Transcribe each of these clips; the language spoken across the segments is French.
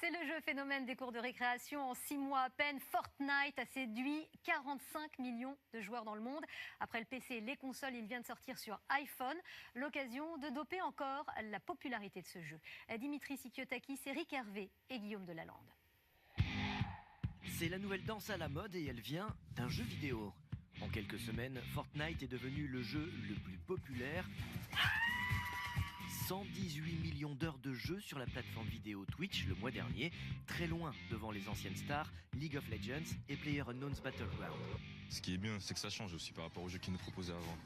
C'est le jeu phénomène des cours de récréation. En 6 mois à peine, Fortnite a séduit 45 millions de joueurs dans le monde. Après le PC et les consoles, il vient de sortir sur iPhone. L'occasion de doper encore la popularité de ce jeu. Dimitri Sikiotakis, Eric Hervé et Guillaume Delalande. C'est la nouvelle danse à la mode et elle vient d'un jeu vidéo. En quelques semaines, Fortnite est devenu le jeu le plus populaire. 118 millions d'heures de jeu sur la plateforme vidéo Twitch le mois dernier, très loin devant les anciennes stars League of Legends et PlayerUnknown's Battleground. Ce qui est bien, c'est que ça change aussi par rapport aux jeux qu'ils nous proposaient avant.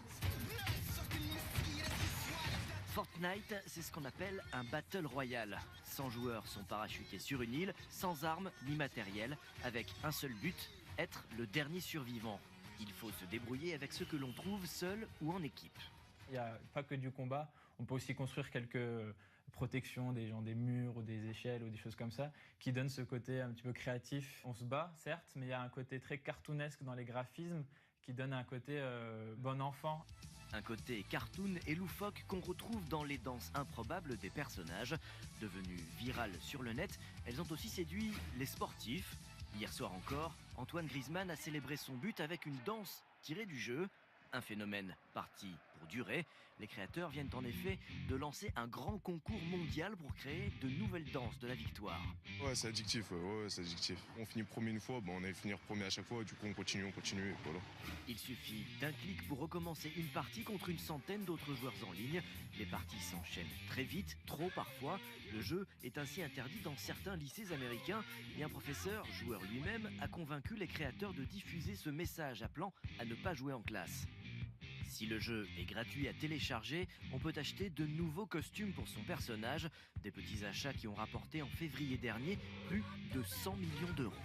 Fortnite, c'est ce qu'on appelle un Battle Royale. 100 joueurs sont parachutés sur une île, sans armes ni matériel, avec un seul but, être le dernier survivant. Il faut se débrouiller avec ce que l'on trouve seul ou en équipe. Il n'y a pas que du combat, on peut aussi construire quelques protections, des murs ou des échelles ou des choses comme ça, qui donnent ce côté un petit peu créatif. On se bat, certes, mais il y a un côté très cartoonesque dans les graphismes qui donne un côté bon enfant. Un côté cartoon et loufoque qu'on retrouve dans les danses improbables des personnages. Devenues virales sur le net, elles ont aussi séduit les sportifs. Hier soir encore, Antoine Griezmann a célébré son but avec une danse tirée du jeu. Un phénomène parti pour durer. Les créateurs viennent en effet de lancer un grand concours mondial pour créer de nouvelles danses de la victoire. Ouais, c'est addictif, c'est addictif. On finit premier une fois, on allait finir premier à chaque fois, du coup on continue, et voilà. Il suffit d'un clic pour recommencer une partie contre une centaine d'autres joueurs en ligne. Les parties s'enchaînent très vite, trop parfois. Le jeu est ainsi interdit dans certains lycées américains et un professeur, joueur lui-même, a convaincu les créateurs de diffuser ce message appelant à ne pas jouer en classe. Si le jeu est gratuit à télécharger, on peut acheter de nouveaux costumes pour son personnage. Des petits achats qui ont rapporté en février dernier plus de 100 millions d'euros.